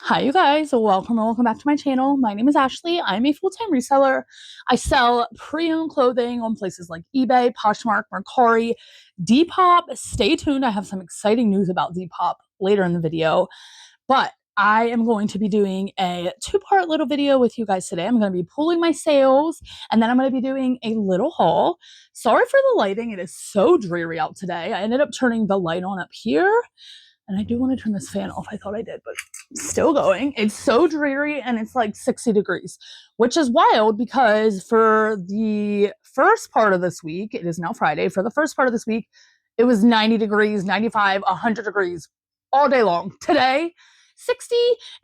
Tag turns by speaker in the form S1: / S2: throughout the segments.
S1: Hi you guys, welcome back to my channel. My name is Ashley. I'm a full-time reseller. I sell pre-owned clothing on places like eBay, Poshmark, Mercari, Depop. Stay tuned. I have some exciting news about Depop later in the video, but I am going to be doing a two-part little video with you guys today. I'm going to be pulling my sales and then I'm going to be doing a little haul. Sorry for the lighting. It is so dreary out today. I ended up turning the light on up here. And I do want to turn this fan off. I thought I did, but still going. It's so dreary and it's like 60 degrees, which is wild because for the first part of this week, it is now Friday. For the first part of this week, it was 90 degrees, 95, 100 degrees all day long. Today, 60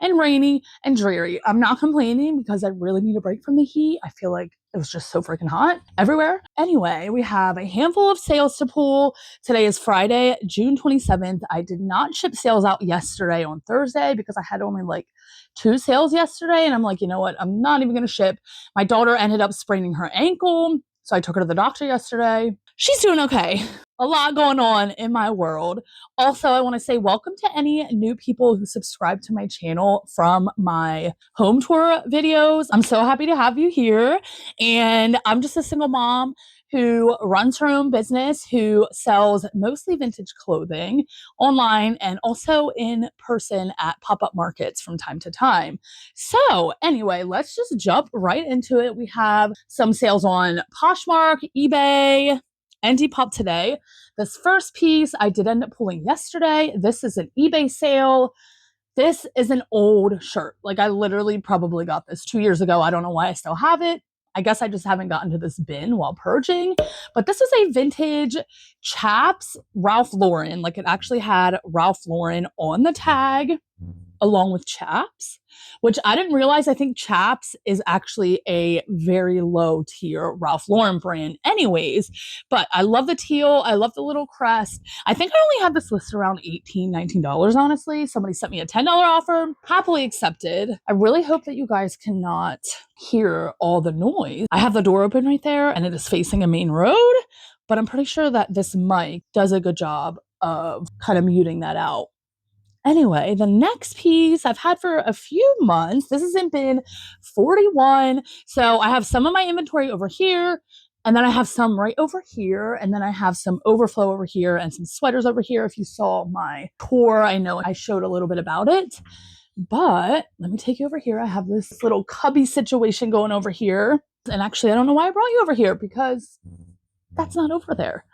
S1: and rainy and dreary. I'm not complaining because I really need a break from the heat. I feel like it was just so freaking hot everywhere. Anyway, we have a handful of sales to pull. Today is Friday, June 27th. I did not ship sales out yesterday on Thursday because I had only like 2 sales yesterday. And I'm like, you know what? I'm not even going to ship. My daughter ended up spraining her ankle. So I took her to the doctor yesterday. She's doing okay. A lot going on in my world. Also, I want to say welcome to any new people who subscribe to my channel from my home tour videos. I'm so happy to have you here. And I'm just a single mom who runs her own business, who sells mostly vintage clothing online and also in person at pop-up markets from time to time. So anyway, let's just jump right into it. We have some sales on Poshmark, eBay, and Depop today. This first piece I did end up pulling yesterday. This is an eBay sale. This is an old shirt. Like I literally probably got this 2 years ago. I don't know why I still have it. I guess I just haven't gotten to this bin while purging. But this is a vintage Chaps Ralph Lauren. Like it actually had Ralph Lauren on the tag along with Chaps, which I didn't realize. I think Chaps is actually a very low tier Ralph Lauren brand anyways, but I love the teal. I love the little crest. I think I only had this listed around $18, $19, honestly. Somebody sent me a $10 offer, happily accepted. I really hope that you guys cannot hear all the noise. I have the door open right there and it is facing a main road, but I'm pretty sure that this mic does a good job of kind of muting that out. Anyway, the next piece I've had for a few months. This is in bin 41. So I have some of my inventory over here, and then I have some right over here, and then I have some overflow over here and some sweaters over here. If you saw my tour, I know I showed a little bit about it. But let me take you over here. I have this little cubby situation going over here. And actually, I don't know why I brought you over here because that's not over there.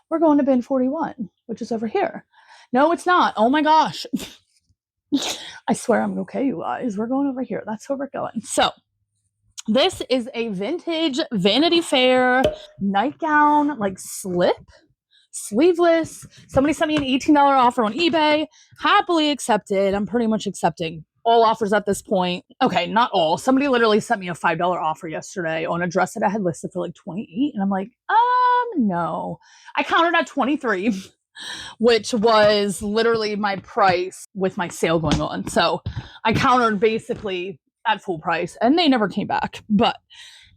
S1: We're going to bin 41, which is over here. No, it's not. Oh my gosh. I swear I'm okay, you guys. We're going over here. That's where we're going. So this is a vintage Vanity Fair nightgown, like slip, sleeveless. Somebody sent me an $18 offer on eBay. Happily accepted. I'm pretty much accepting all offers at this point. Okay, not all. Somebody literally sent me a $5 offer yesterday on a dress that I had listed for like 28. And I'm like, no. I countered at 23. Which was literally my price with my sale going on. So I countered basically at full price and they never came back. But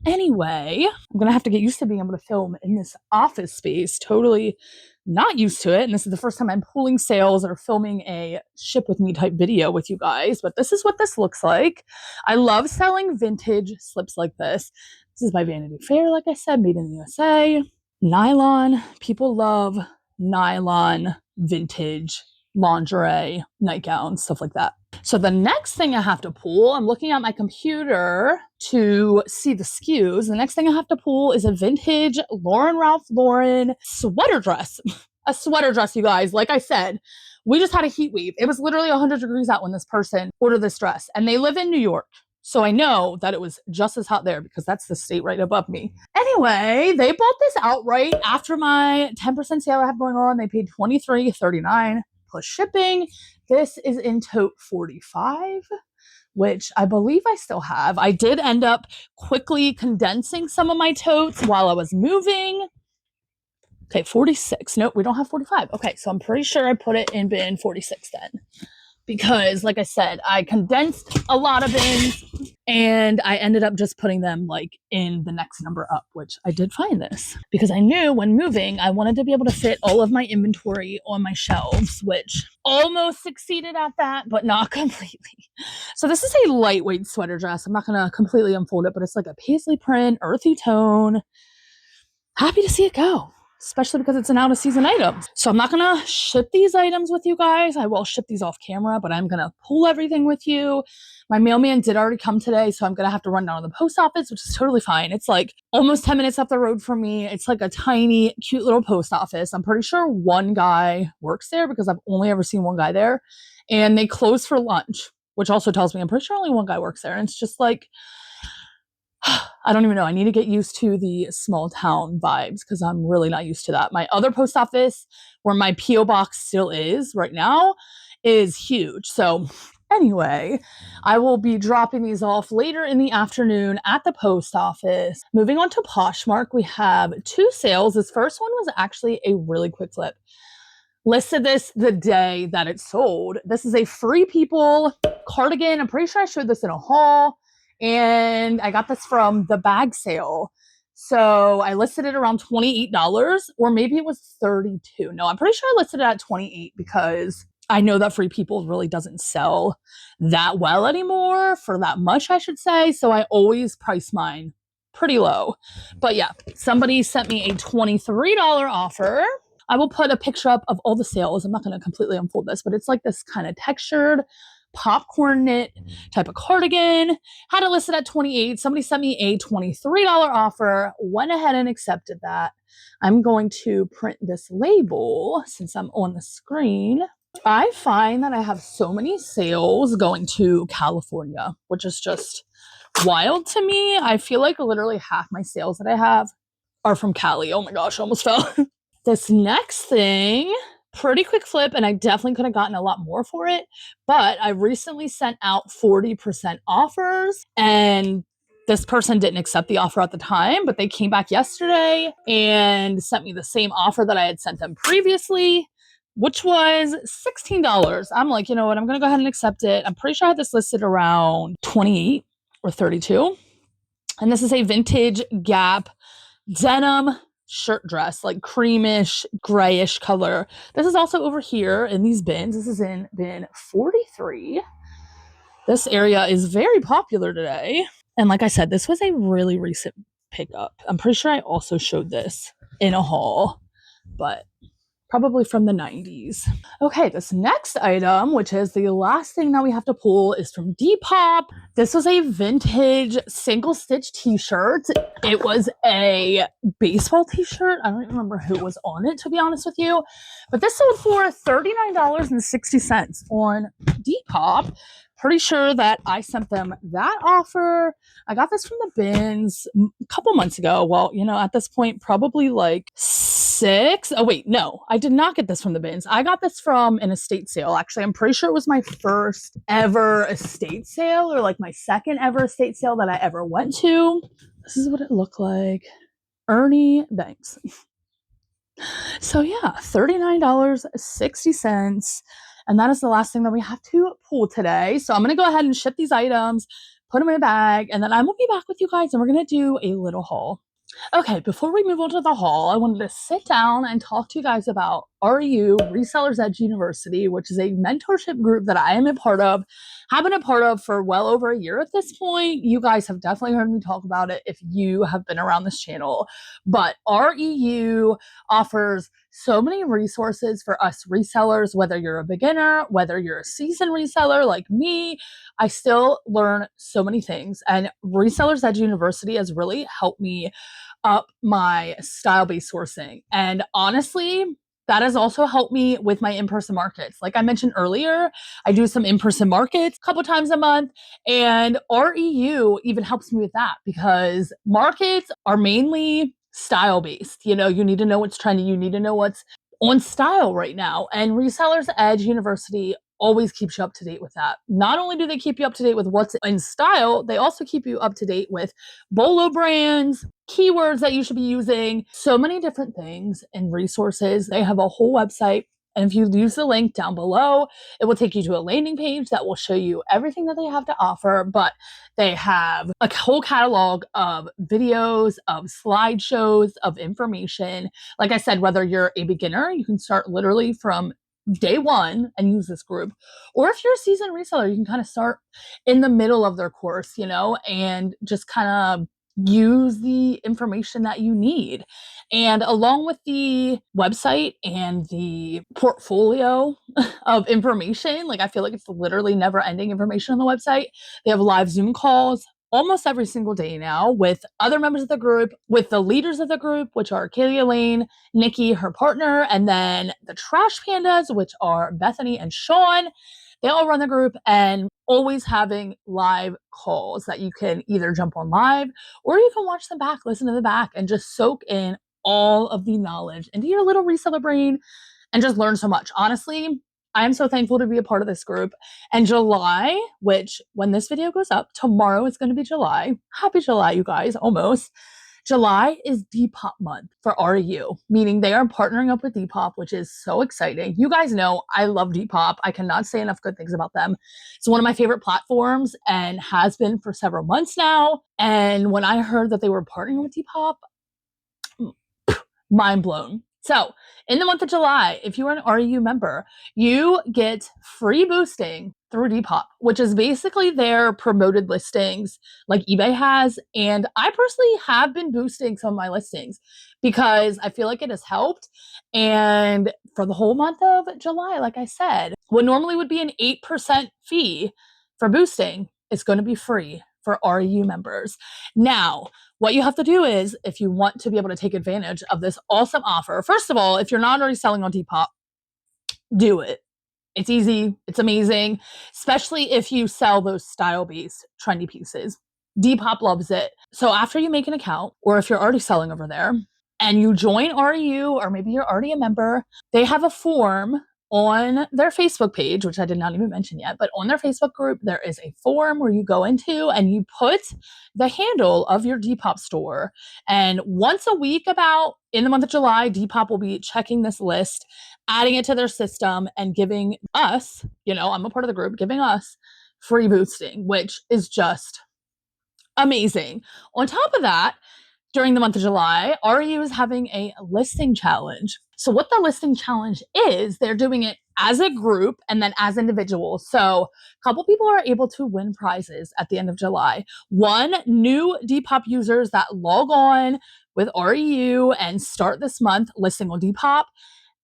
S1: anyway, I'm going to have to get used to being able to film in this office space. Totally not used to it. And this is the first time I'm pulling sales or filming a ship with me type video with you guys. But this is what this looks like. I love selling vintage slips like this. This is by Vanity Fair, like I said, made in the USA. Nylon. People love nylon, vintage, lingerie, nightgowns, stuff like that. So the next thing I have to pull, I'm looking at my computer to see the SKUs. The next thing I have to pull is a vintage Ralph Lauren sweater dress. A sweater dress, you guys. Like I said, we just had a heat wave. It was literally 100 degrees out when this person ordered this dress. And they live in New York. So I know that it was just as hot there because that's the state right above me. Anyway, they bought this outright after my 10% sale I have going on. They paid $23.39 plus shipping. This is in tote 45, which I believe I still have. I did end up quickly condensing some of my totes while I was moving. Okay, 46. Nope, we don't have 45. Okay, so I'm pretty sure I put it in bin 46 then. Because, like I said, I condensed a lot of bins And I ended up just putting them like in the next number up, which I did find this because I knew when moving, I wanted to be able to fit all of my inventory on my shelves, which almost succeeded at that, but not completely. So this is a lightweight sweater dress. I'm not going to completely unfold it, but it's like a paisley print, earthy tone. Happy to see it go, especially because it's an out of season item. So I'm not going to ship these items with you guys. I will ship these off camera, but I'm going to pull everything with you. My mailman did already come today, so I'm going to have to run down to the post office, which is totally fine. It's like almost 10 minutes up the road from me. It's like a tiny, cute little post office. I'm pretty sure one guy works there because I've only ever seen one guy there. And they close for lunch, which also tells me I'm pretty sure only one guy works there. And it's just like, I don't even know. I need to get used to the small town vibes because I'm really not used to that. My other post office, where my P.O. box still is right now, is huge. So anyway, I will be dropping these off later in the afternoon at the post office. Moving on to Poshmark, we have 2 sales. This first one was actually a really quick flip. Listed this the day that it sold. This is a Free People cardigan. I'm pretty sure I showed this in a haul. And I got this from the bag sale. So I listed it around $28, or maybe it was $32. No, I'm pretty sure I listed it at $28 because I know that Free People really doesn't sell that well anymore, for that much, I should say. So I always price mine pretty low. But yeah, somebody sent me a $23 offer. I will put a picture up of all the sales. I'm not going to completely unfold this, but it's like this kind of textured popcorn knit type of cardigan. Had it listed at $28. Somebody sent me a $23 offer. Went ahead and accepted that. I'm going to print this label since I'm on the screen. I find that I have so many sales going to California, which is just wild to me. I feel like literally half my sales that I have are from Cali. Oh my gosh, I almost fell. This next thing, pretty quick flip, and I definitely could have gotten a lot more for it, but I recently sent out 40% offers, and this person didn't accept the offer at the time, but they came back yesterday and sent me the same offer that I had sent them previously, which was $16. I'm like, you know what? I'm going to go ahead and accept it. I'm pretty sure I had this listed around 28 or 32. And this is a vintage Gap denim shirt dress, like creamish, grayish color. This is also over here in these bins. This is in bin 43. This area is very popular today. And like I said, this was a really recent pickup. I'm pretty sure I also showed this in a haul, but probably from the 90s. Okay, this next item, which is the last thing that we have to pull, is from Depop. This was a vintage single stitch t-shirt. It was a baseball t-shirt. I don't even remember who was on it, to be honest with you. But this sold for $39.60 on Depop. Pretty sure that I sent them that offer. I got this from the bins a couple months ago. Well, you know, at this point, probably like 6. Oh, wait, no, I did not get this from the bins. I got this from an estate sale. Actually, I'm pretty sure it was my first ever estate sale, or like my second ever estate sale that I ever went to. This is what it looked like. Ernie Banks. So yeah, $39.60. And that is the last thing that we have to pull today. So I'm going to go ahead and ship these items, put them in a bag, and then I will be back with you guys and we're going to do a little haul. Okay, before we move on to the haul, I wanted to sit down and talk to you guys about REU, Resellers Edge University, which is a mentorship group that I am a part of, have been a part of for well over a year at this point. You guys have definitely heard me talk about it if you have been around this channel. But REU offers so many resources for us resellers, whether you're a beginner, whether you're a seasoned reseller like me. I still learn so many things, and Resellers Edge University has really helped me up my style-based sourcing. And honestly, that has also helped me with my in-person markets. Like I mentioned earlier, I do some in-person markets a couple times a month, and REU even helps me with that because markets are mainly style-based. You know, you need to know what's trendy. You need to know what's on style right now. And Resellers Edge University always keeps you up to date with that. Not only do they keep you up to date with what's in style, they also keep you up to date with bolo brands, keywords that you should be using, so many different things and resources. They have a whole website And if you use the link down below, it will take you to a landing page that will show you everything that they have to offer. But they have a whole catalog of videos, of slideshows, of information. Like I said, whether you're a beginner, you can start literally from day one and use this group. Or if you're a seasoned reseller, you can kind of start in the middle of their course, and just kind of use the information that you need. And along with the website and the portfolio of information, like I feel like it's literally never ending information on the website. They have live Zoom calls almost every single day now with other members of the group, with the leaders of the group, which are Kaylee Elaine, Nikki, her partner, and then the Trash Pandas, which are Bethany and Sean. They all run the group and always having live calls that you can either jump on live or you can watch them back, listen to the back, and just soak in all of the knowledge into your little reseller brain and just learn so much. Honestly, I am so thankful to be a part of this group. And July, which when this video goes up, tomorrow is going to be July. Happy July, you guys, almost. July is DEPOP month for REU, meaning they are partnering up with DEPOP, which is so exciting. You guys know I love DEPOP. I cannot say enough good things about them. It's one of my favorite platforms and has been for several months now. And when I heard that they were partnering with DEPOP, mind blown. So in the month of July, if you are an REU member, you get free boosting through DEPOP, which is basically their promoted listings like eBay has. And I personally have been boosting some of my listings because I feel like it has helped. And for the whole month of July, like I said, what normally would be an 8% fee for boosting is going to be free for REU members. Now, what you have to do is, if you want to be able to take advantage of this awesome offer, first of all, if you're not already selling on Depop, do it. It's easy. It's amazing, especially if you sell those style-based trendy pieces. Depop loves it. So after you make an account, or if you're already selling over there, and you join REU, or maybe you're already a member, they have a form on their Facebook page, which I did not even mention yet, but on their Facebook group, there is a form where you go into and you put the handle of your Depop store. And once a week, about in the month of July, Depop will be checking this list, adding it to their system, and giving us, I'm a part of the group, giving us free boosting, which is just amazing. On top of that, during the month of July, REU is having a listing challenge. So what the listing challenge is, they're doing it as a group and then as individuals. So a couple people are able to win prizes at the end of July. One, new Depop users that log on with REU and start this month listing on Depop.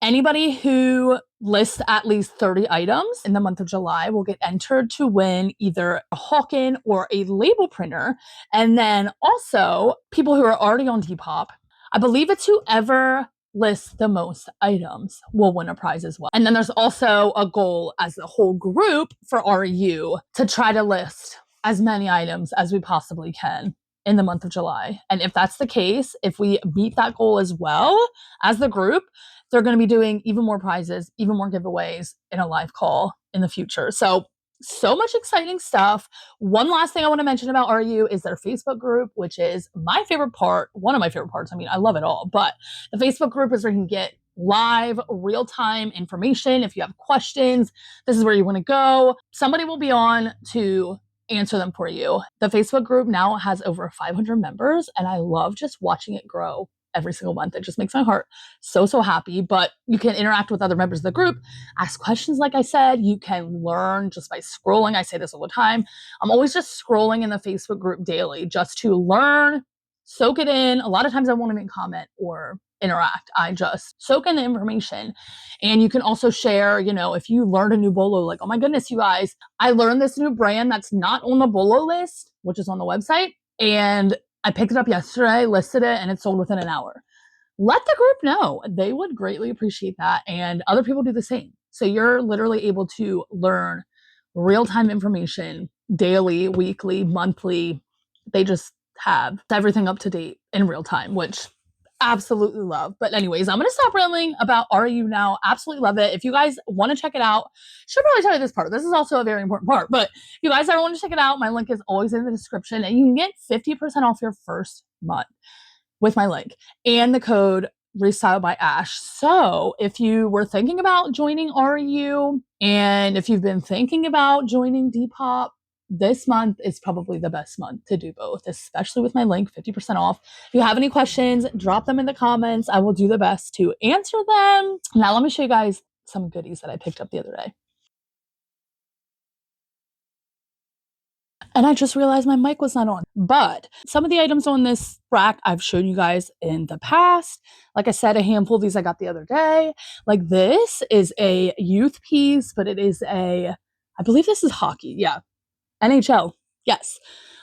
S1: Anybody who lists at least 30 items in the month of July will get entered to win either a Hawken or a label printer. And then also people who are already on Depop, I believe it's whoever lists the most items will win a prize as well. And then there's also a goal as a whole group for REU to try to list as many items as we possibly can in the month of July. And if that's the case, if we meet that goal as well as the group, they're going to be doing even more prizes, even more giveaways in a live call in the future. So much exciting stuff. One last thing I want to mention about REU is their Facebook group, which is my favorite part, one of my favorite parts. I mean, I love it all, but the Facebook group is where you can get live, real-time information. If you have questions, this is where you want to go. Somebody will be on to answer them for you. The Facebook group now has over 500 members, and I love just watching it grow every single month. It just makes my heart so happy. But you can interact with other members of the group, ask questions. Like I said, you can learn just by scrolling. I say this all the time. I'm always just scrolling in the Facebook group daily just to learn, soak it in. A lot of times I won't even comment or interact. I just soak in the information. And you can also share, if you learned a new bolo, like, oh my goodness, you guys, I learned this new brand that's not on the bolo list, which is on the website. And I picked it up yesterday, listed it, and it sold within an hour. Let the group know. They would greatly appreciate that. And other people do the same. So you're literally able to learn real-time information daily, weekly, monthly. They just have everything up to date in real time, which absolutely love. But anyways, I'm going to stop rambling about REU now. Absolutely love it. If you guys want to check it out, should probably tell you this part. This is also a very important part. But if you guys ever want to check it out, my link is always in the description. And you can get 50% off your first month with my link and the code Resell by Ash. So if you were thinking about joining REU and if you've been thinking about joining Depop, this month is probably the best month to do both, especially with my link, 50% off. If you have any questions, drop them in the comments. I will do the best to answer them. Now let me show you guys some goodies that I picked up the other day. And I just realized my mic was not on. But some of the items on this rack I've shown you guys in the past. Like I said, a handful of these I got the other day. Like this is a youth piece, but it is I believe this is hockey. Yeah. NHL. Yes.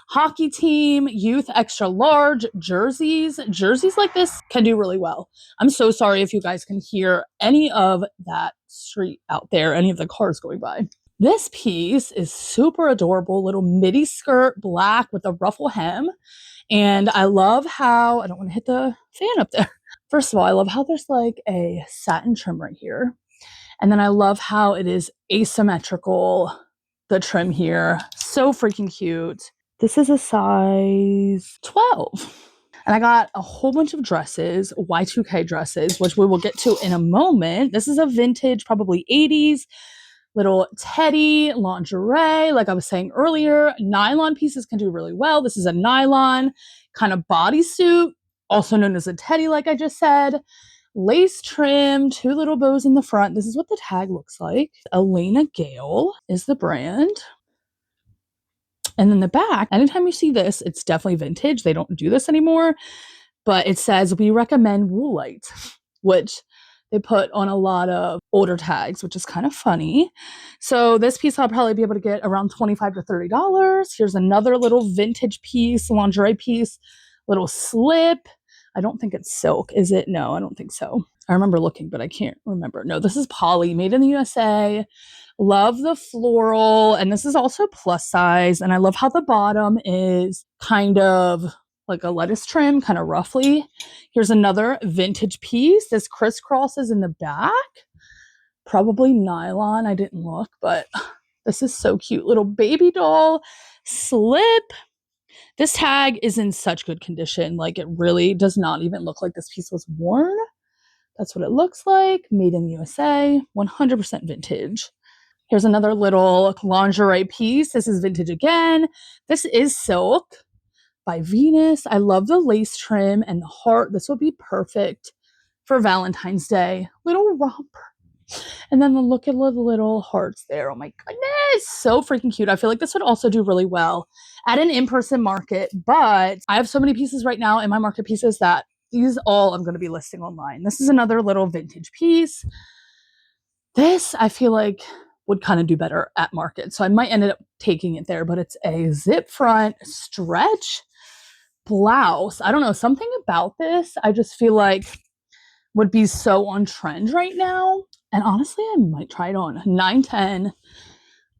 S1: Hockey team, youth extra large jerseys. Jerseys like this can do really well. I'm so sorry if you guys can hear any of that street out there, any of the cars going by. This piece is super adorable, little midi skirt, black with a ruffle hem. And I love how, I don't want to hit the fan up there. First of all, I love how there's like a satin trim right here. And then I love how it is asymmetrical, the trim here. So freaking cute. This is a size 12. And I got a whole bunch of dresses, Y2K dresses, which we will get to in a moment. This is a vintage, probably 80s. Little teddy lingerie, like I was saying earlier. Nylon pieces can do really well. This is a nylon kind of bodysuit, also known as a teddy, like I just said. Lace trim, 2 little bows in the front. This is what the tag looks like. Elena Gale is the brand. And then the back, anytime you see this, it's definitely vintage. They don't do this anymore. But it says, we recommend Woolite, which they put on a lot of older tags, which is kind of funny. So this piece I'll probably be able to get around $25 to $30. Here's another little vintage piece, lingerie piece, little slip. I don't think it's silk, is it? No, I don't think so. I remember looking, but I can't remember. No, this is poly, made in the USA. Love the floral, and this is also plus size. And I love how the bottom is kind of like a lettuce trim, kind of roughly. Here's another vintage piece. This crisscrosses in the back. Probably nylon. I didn't look, but this is so cute. Little baby doll slip. This tag is in such good condition. Like it really does not even look like this piece was worn. That's what it looks like. Made in the USA. 100% vintage. Here's another little lingerie piece. This is vintage again. This is silk by Venus. I love the lace trim and the heart. This would be perfect for Valentine's Day. Little romper. And then look at the little hearts there. Oh my goodness. So freaking cute. I feel like this would also do really well at an in-person market. But I have so many pieces right now in my market pieces that these all I'm going to be listing online. This is another little vintage piece. This I feel like would kind of do better at market. So I might end up taking it there. But it's a zip front stretch blouse. I don't know, something about this I just feel like would be so on trend right now. And honestly, I might try it on. 910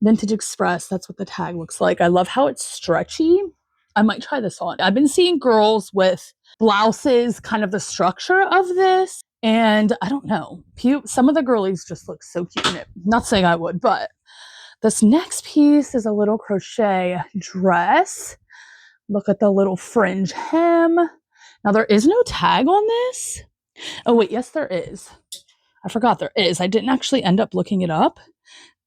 S1: Vintage Express. That's what the tag looks like. I love how it's stretchy. I might try this on. I've been seeing girls with blouses, kind of the structure of this. And I don't know, some of the girlies just look so cute in it. Not saying I would, but this next piece is a little crochet dress. Look at the little fringe hem. Now there is no tag on this. Oh wait, yes there is. I forgot there is. I didn't actually end up looking it up,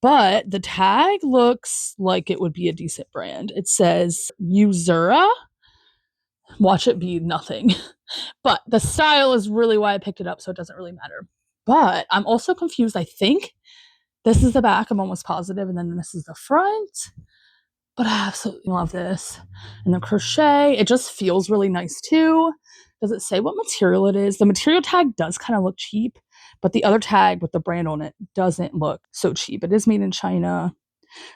S1: but the tag looks like it would be a decent brand. It says Usura. Watch it be nothing. But the style is really why I picked it up, so it doesn't really matter. But I'm also confused. I think this is the back. I'm almost positive. And then this is the front. But I absolutely love this. And the crochet, it just feels really nice too. Does it say what material it is? The material tag does kind of look cheap, but the other tag with the brand on it doesn't look so cheap. It is made in China.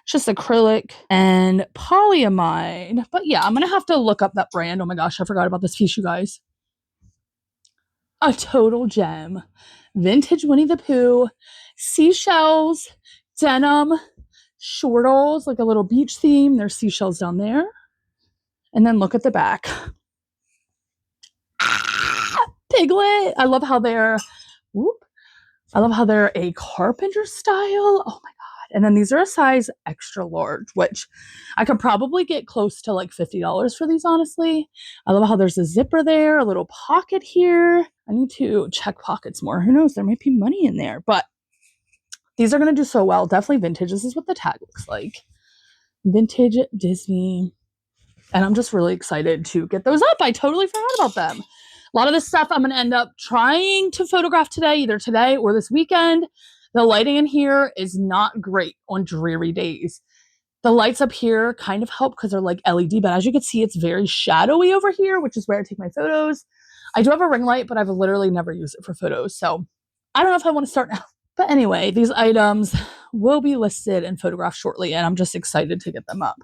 S1: It's just acrylic and polyamide. But yeah, I'm going to have to look up that brand. Oh my gosh, I forgot about this piece, you guys. A total gem. Vintage Winnie the Pooh. Seashells. Denim. Shortles, like a little beach theme. There's seashells down there. And then look at the back. Piglet. I love how they're a carpenter style. Oh my God. And then these are a size extra large, which I could probably get close to like $50 for these, honestly. I love how there's a zipper there, a little pocket here. I need to check pockets more. Who knows? There might be money in there, but these are going to do so well. Definitely vintage. This is what the tag looks like. Vintage Disney. And I'm just really excited to get those up. I totally forgot about them. A lot of this stuff I'm going to end up trying to photograph today, either today or this weekend. The lighting in here is not great on dreary days. The lights up here kind of help because they're like LED, but as you can see, it's very shadowy over here, which is where I take my photos. I do have a ring light, but I've literally never used it for photos. So I don't know if I want to start now. But anyway, these items will be listed and photographed shortly, and I'm just excited to get them up.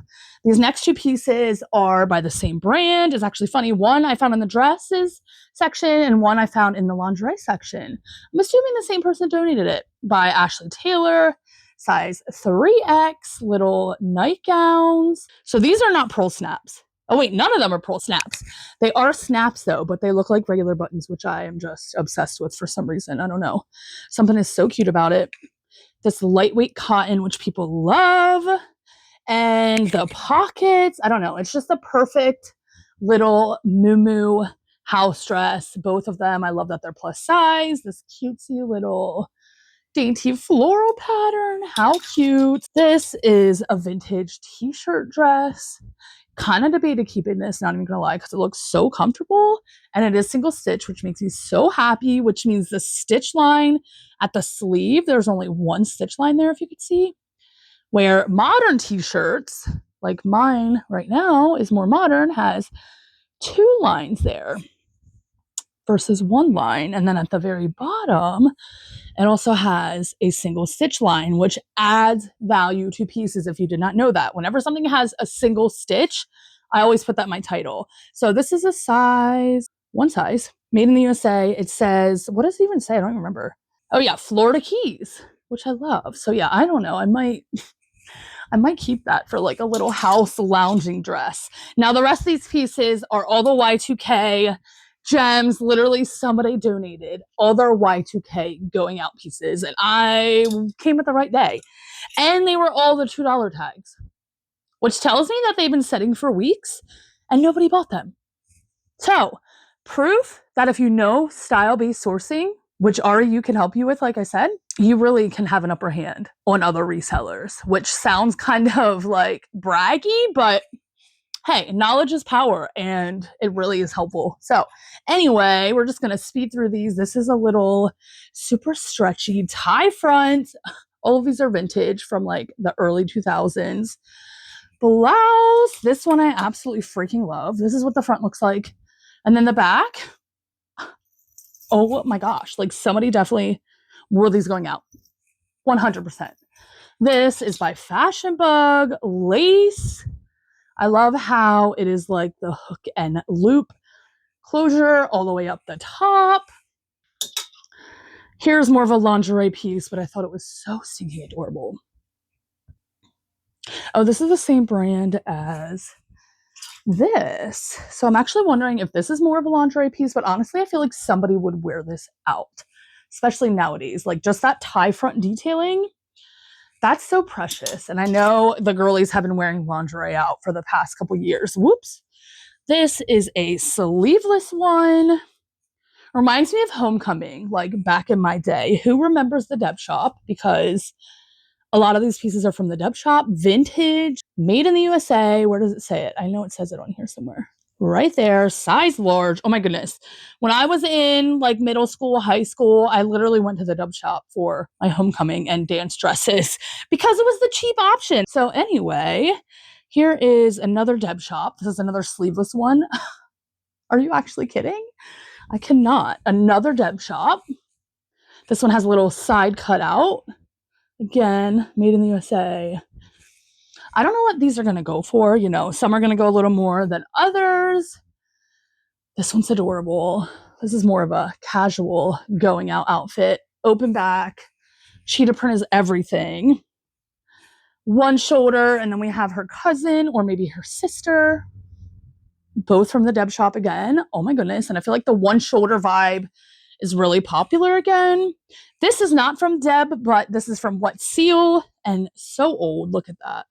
S1: These next two pieces are by the same brand. It's actually funny. One I found in the dresses section and one I found in the lingerie section. I'm assuming the same person donated it. By Ashley Taylor, size 3X, little nightgowns. So these are not pearl snaps. Oh wait, none of them are pearl snaps. They are snaps though, but they look like regular buttons, which I am just obsessed with for some reason. I don't know. Something is so cute about it. This lightweight cotton, which people love. And the pockets, I don't know. It's just a perfect little muumuu house dress. Both of them, I love that they're plus size. This cutesy little dainty floral pattern. How cute. This is a vintage t-shirt dress. Kind of debated keeping this, not even gonna lie, because it looks so comfortable and it is single stitch, which makes me so happy, which means the stitch line at the sleeve, there's only one stitch line there, if you could see, where modern t-shirts like mine right now is more modern, has two lines there versus one line. And then at the very bottom, it also has a single stitch line, which adds value to pieces if you did not know that. Whenever something has a single stitch, I always put that in my title. So this is a size, one size, made in the USA. It says, what does it even say? I don't even remember. Oh yeah, Florida Keys, which I love. So yeah, I don't know. I might keep that for like a little house lounging dress. Now the rest of these pieces are all the Y2K gems. Literally somebody donated all their Y2K going out pieces and I came at the right day. And they were all the $2 tags, which tells me that they've been sitting for weeks and nobody bought them. So proof that if you know style-based sourcing, which REU can help you with, like I said, you really can have an upper hand on other resellers, which sounds kind of like braggy, but hey, knowledge is power and it really is helpful. So anyway, we're just going to speed through these. This is a little super stretchy tie front. All of these are vintage from like the early 2000s. Blouse. This one I absolutely freaking love. This is what the front looks like. And then the back. Oh my gosh. Like somebody definitely wore these going out. 100%. This is by Fashion Bug. Lace. I love how it is like the hook and loop closure all the way up the top. Here's more of a lingerie piece, but I thought it was so stinking adorable. Oh, this is the same brand as this. So I'm actually wondering if this is more of a lingerie piece, but honestly, I feel like somebody would wear this out, especially nowadays. Like just that tie front detailing, that's so precious. And I know the girlies have been wearing lingerie out for the past couple years. Whoops. This is a sleeveless one. Reminds me of homecoming, like back in my day. Who remembers the Dep Shop? Because a lot of these pieces are from the Dep Shop. Vintage, made in the USA. Where does it say it? I know it says it on here somewhere. Right there, size large. Oh my goodness. When I was in like middle school, high school, I literally went to the Dep Shop for my homecoming and dance dresses because it was the cheap option. So anyway, here is another Dep Shop. This is another sleeveless one. Are you actually kidding? I cannot. Another Dep Shop. This one has a little side cutout. Again, made in the USA. I don't know what these are going to go for. You know, some are going to go a little more than others. This one's adorable. This is more of a casual going out outfit. Open back. Cheetah print is everything. One shoulder, and then we have her cousin or maybe her sister. Both from the Deb Shop again. Oh my goodness. And I feel like the one shoulder vibe is really popular again. This is not from Deb, but this is from What Seal, and so old. Look at that.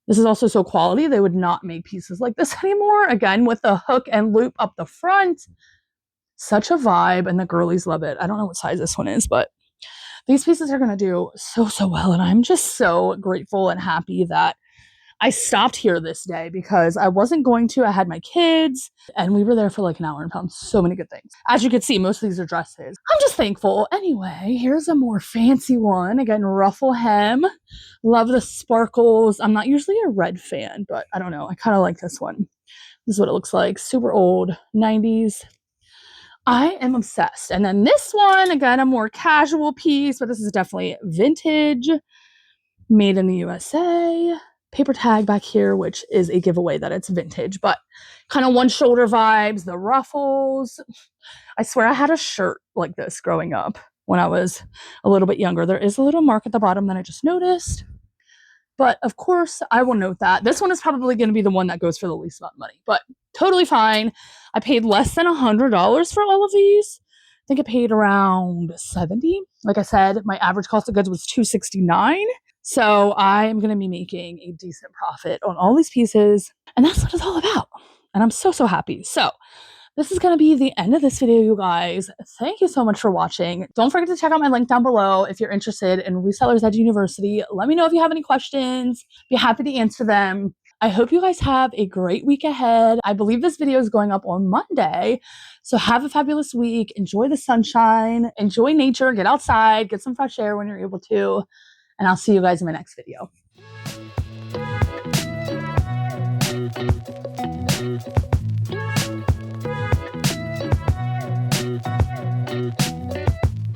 S1: This is also so quality. They would not make pieces like this anymore. Again, with the hook and loop up the front. Such a vibe, and the girlies love it. I don't know what size this one is, but these pieces are going to do so well. And I'm just so grateful and happy that I stopped here this day because I wasn't going to. I had my kids and we were there for like an hour and found so many good things. As you can see, most of these are dresses. I'm just thankful. Anyway, here's a more fancy one. Again, ruffle hem. Love the sparkles. I'm not usually a red fan, but I don't know. I kind of like this one. This is what it looks like. Super old, 90s. I am obsessed. And then this one, again, a more casual piece, but this is definitely vintage, made in the USA. Paper tag back here, which is a giveaway that it's vintage, but kind of one shoulder vibes, the ruffles. I swear I had a shirt like this growing up when I was a little bit younger. There is a little mark at the bottom that I just noticed. But of course, I will note that. This one is probably going to be the one that goes for the least amount of money, but totally fine. I paid less than $100 for all of these. I think I paid around $70. Like I said, my average cost of goods was $269. So I am going to be making a decent profit on all these pieces. And that's what it's all about. And I'm so happy. So this is going to be the end of this video, you guys. Thank you so much for watching. Don't forget to check out my link down below if you're interested in Resellers at University. Let me know if you have any questions. Be happy to answer them. I hope you guys have a great week ahead. I believe this video is going up on Monday. So have a fabulous week. Enjoy the sunshine. Enjoy nature. Get outside. Get some fresh air when you're able to. And I'll see you guys in my next video.